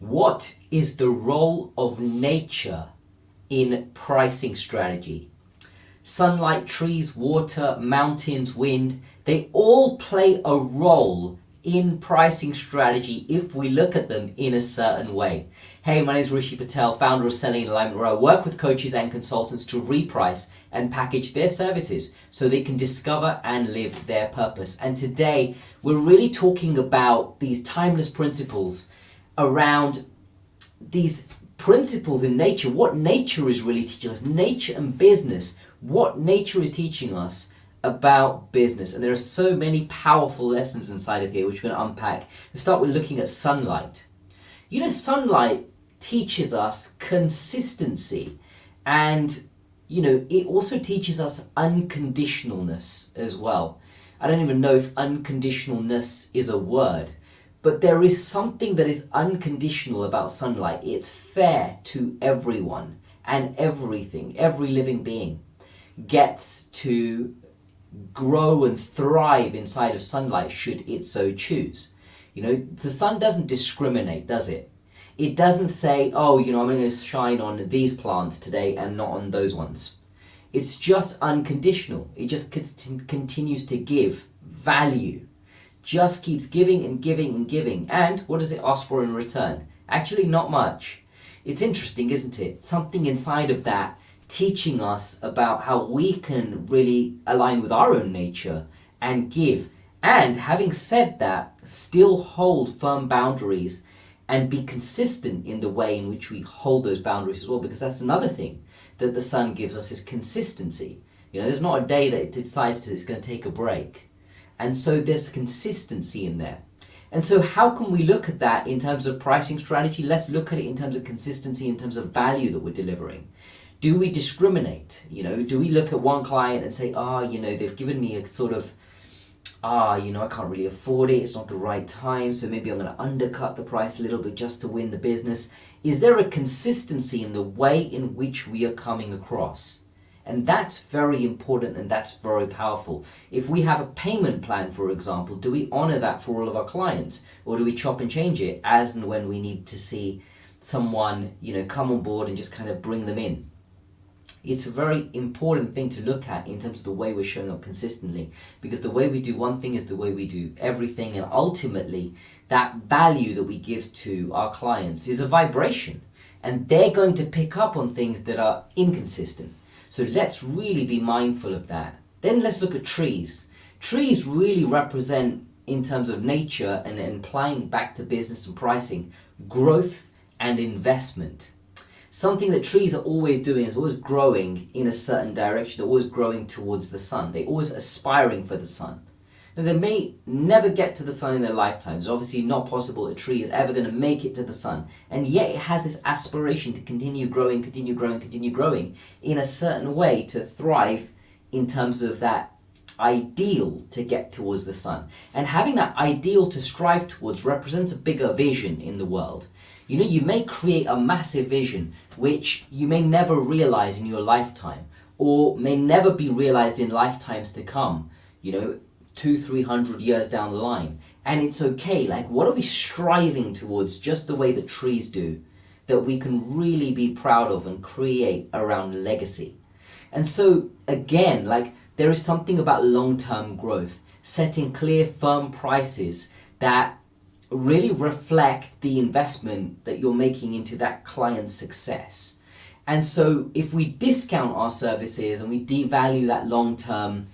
What is the role of nature in pricing strategy? Sunlight, trees, water, mountains, wind, they all play a role in pricing strategy if we look at them in a certain way. Hey, my name is Rishi Patel, founder of Selling in Alignment, where I work with coaches and consultants to reprice and package their services so they can discover and live their purpose. And today, we're really talking about these timeless principles around these principles in nature, what nature is really teaching us, nature and business, what nature is teaching us about business. And there are so many powerful lessons inside of here which we're going to unpack. Let's start with looking at sunlight. You know, sunlight teaches us consistency, and you know, it also teaches us unconditionalness as well. I don't even know if unconditionalness is a word, but there is something that is unconditional about sunlight. It's fair to everyone and everything. Every living being gets to grow and thrive inside of sunlight should it so choose. You know, the sun doesn't discriminate, does it? It doesn't say, oh, you know, I'm going to shine on these plants today and not on those ones. It's just unconditional. It just continues to give value. Just keeps giving and giving and giving. And what does it ask for in return? Actually, not much. It's interesting, isn't it? Something inside of that teaching us about how we can really align with our own nature and give. And having said that, still hold firm boundaries and be consistent in the way in which we hold those boundaries as well, because that's another thing that the sun gives us, is consistency. You know, there's not a day that it decides it's going to take a break. And so there's consistency in there. And so how can we look at that in terms of pricing strategy? Let's look at it in terms of consistency, in terms of value that we're delivering. Do we discriminate? You know, do we look at one client and say, you know, they've given me a sort of, you know, I can't really afford it. It's not the right time. So maybe I'm going to undercut the price a little bit just to win the business. Is there a consistency in the way in which we are coming across? And that's very important, and that's very powerful. If we have a payment plan, for example, do we honor that for all of our clients? Or do we chop and change it as and when we need to see someone, you know, come on board and just kind of bring them in? It's a very important thing to look at in terms of the way we're showing up consistently, because the way we do one thing is the way we do everything, and ultimately that value that we give to our clients is a vibration, and they're going to pick up on things that are inconsistent. So let's really be mindful of that. Then let's look at trees. Trees really represent, in terms of nature and applying back to business and pricing, growth and investment. Something that trees are always doing is always growing in a certain direction. They're always growing towards the sun. They're always aspiring for the sun. Now, they may never get to the sun in their lifetimes. It's obviously not possible a tree is ever going to make it to the sun. And yet it has this aspiration to continue growing, continue growing, continue growing in a certain way to thrive in terms of that ideal to get towards the sun. And having that ideal to strive towards represents a bigger vision in the world. You know, you may create a massive vision which you may never realize in your lifetime, or may never be realized in lifetimes to come, you know, 200-300 years down the line. And it's okay. Like, what are we striving towards, just the way that trees do, that we can really be proud of and create around legacy? And so again, like, there is something about long-term growth, setting clear, firm prices that really reflect the investment that you're making into that client's success. And so if we discount our services and we devalue that long-term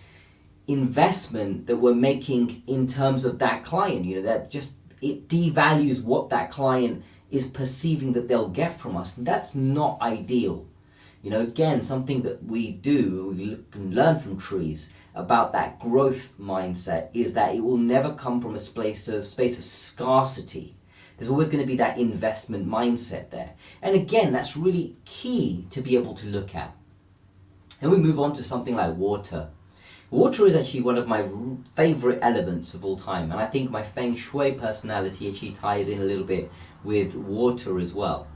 investment that we're making in terms of that client, you know, that just, it devalues what that client is perceiving that they'll get from us. And that's not ideal. You know, again, something that we do, we can learn from trees about that growth mindset, is that it will never come from a space of scarcity. There's always going to be that investment mindset there. And again, that's really key to be able to look at. And we move on to something like water. Water is actually one of my favorite elements of all time. And I think my Feng Shui personality actually ties in a little bit with water as well.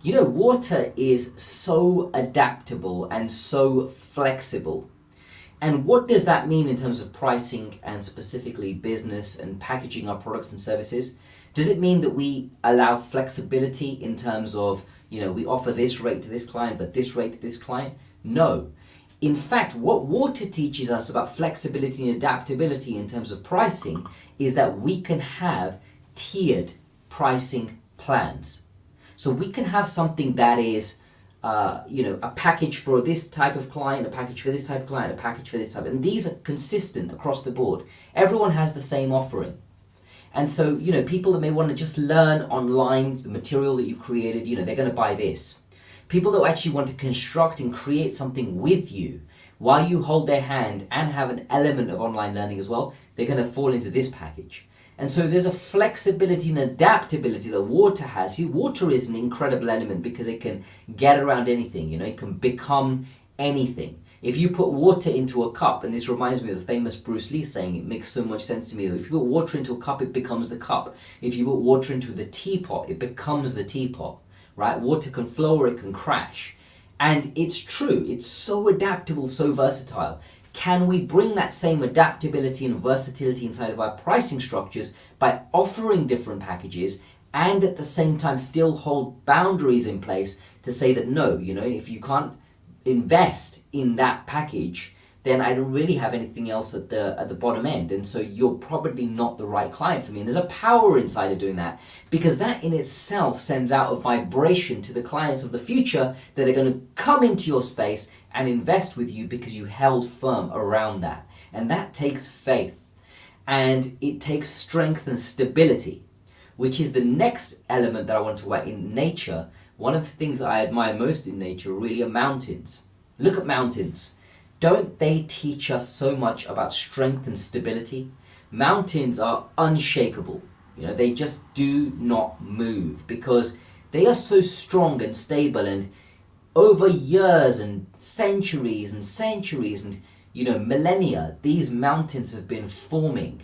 You know, water is so adaptable and so flexible. And what does that mean in terms of pricing and specifically business and packaging our products and services? Does it mean that we allow flexibility in terms of, we offer this rate to this client, but this rate to this client? No. In fact, what water teaches us about flexibility and adaptability in terms of pricing is that we can have tiered pricing plans. So we can have something that is, a package for this type of client, a package for this type of client, a package for this type, and these are consistent across the board. Everyone has the same offering. And so, people that may want to just learn online the material that you've created, they're going to buy this. People that actually want to construct and create something with you while you hold their hand and have an element of online learning as well, they're going to fall into this package. And so there's a flexibility and adaptability that water has. See, water is an incredible element because it can get around anything, it can become anything. If you put water into a cup, and this reminds me of the famous Bruce Lee saying, it makes so much sense to me, that if you put water into a cup, it becomes the cup. If you put water into the teapot, it becomes the teapot, right? Water can flow or it can crash. And it's true, it's so adaptable, so versatile. Can we bring that same adaptability and versatility inside of our pricing structures by offering different packages and at the same time still hold boundaries in place to say that no, if you can't invest in that package, then I don't really have anything else at the bottom end, and so you're probably not the right client for me. And there's a power inside of doing that, because that in itself sends out a vibration to the clients of the future that are going to come into your space and invest with you because you held firm around that. And that takes faith, and it takes strength and stability, which is the next element that I want to talk about in nature. One of the things that I admire most in nature really are mountains. Look at mountains. Don't they teach us so much about strength and stability? Mountains are unshakable. They just do not move because they are so strong and stable, and over years and centuries and millennia, these mountains have been forming,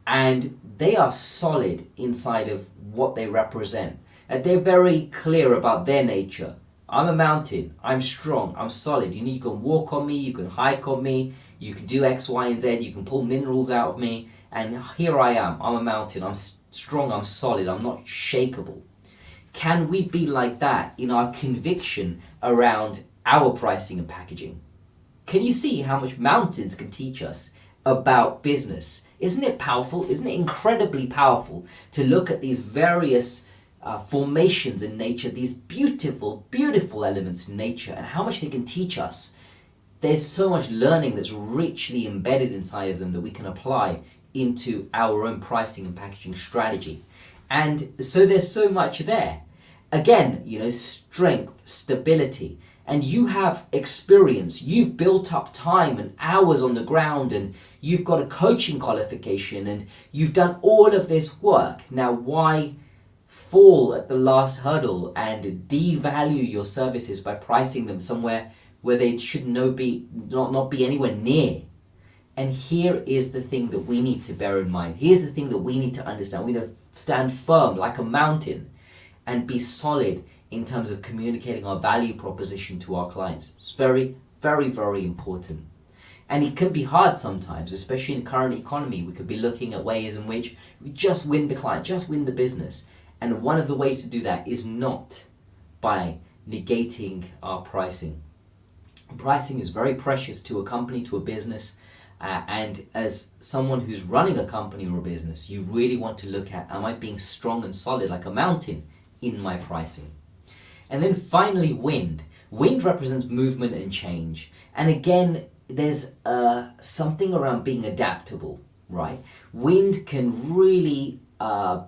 and they are solid inside of what they represent. And they're very clear about their nature. I'm a mountain, I'm strong, I'm solid. You can walk on me, you can hike on me, you can do X, Y, and Z, you can pull minerals out of me, and here I am, I'm a mountain, I'm strong, I'm solid, I'm not shakeable. Can we be like that in our conviction around our pricing and packaging? Can you see how much mountains can teach us about business? Isn't it powerful? Isn't it incredibly powerful to look at these various formations in nature, these beautiful, beautiful elements in nature, and how much they can teach us? There's so much learning that's richly embedded inside of them that we can apply into our own pricing and packaging strategy. And so there's so much there. Again, strength, stability, and you have experience. You've built up time and hours on the ground, and you've got a coaching qualification, and you've done all of this work. Now, why fall at the last hurdle and devalue your services by pricing them somewhere where they should not be anywhere near? And here is the thing that we need to bear in mind. Here's the thing that we need to understand. We need to stand firm like a mountain and be solid in terms of communicating our value proposition to our clients. It's very, very, very important. And it can be hard sometimes, especially in the current economy. We could be looking at ways in which we just win the client, just win the business. And one of the ways to do that is not by negating our pricing. Pricing is very precious to a company, to a business. And as someone who's running a company or a business, you really want to look at, am I being strong and solid like a mountain in my pricing? And then finally, wind. Wind represents movement and change. And again, there's something around being adaptable, right? Wind can really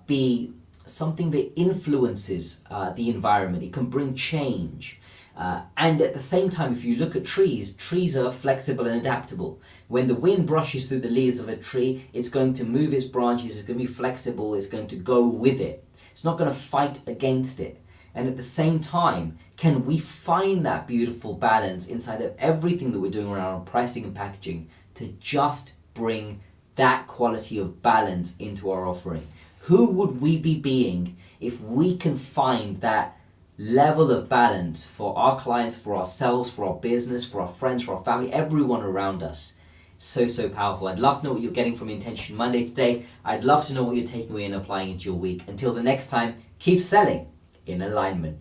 be something that influences the environment. It can bring change. And at the same time, if you look at trees are flexible and adaptable. When the wind brushes through the leaves of a tree, it's going to move its branches, it's going to be flexible, it's going to go with it. It's not going to fight against it. And at the same time, can we find that beautiful balance inside of everything that we're doing around our pricing and packaging to just bring that quality of balance into our offering? Who would we be being if we can find that level of balance for our clients, for ourselves, for our business, for our friends, for our family, everyone around us? so powerful. I'd love to know what you're getting from Intention Monday today. I'd love to know what you're taking away and applying into your week. Until the next time, keep selling in alignment.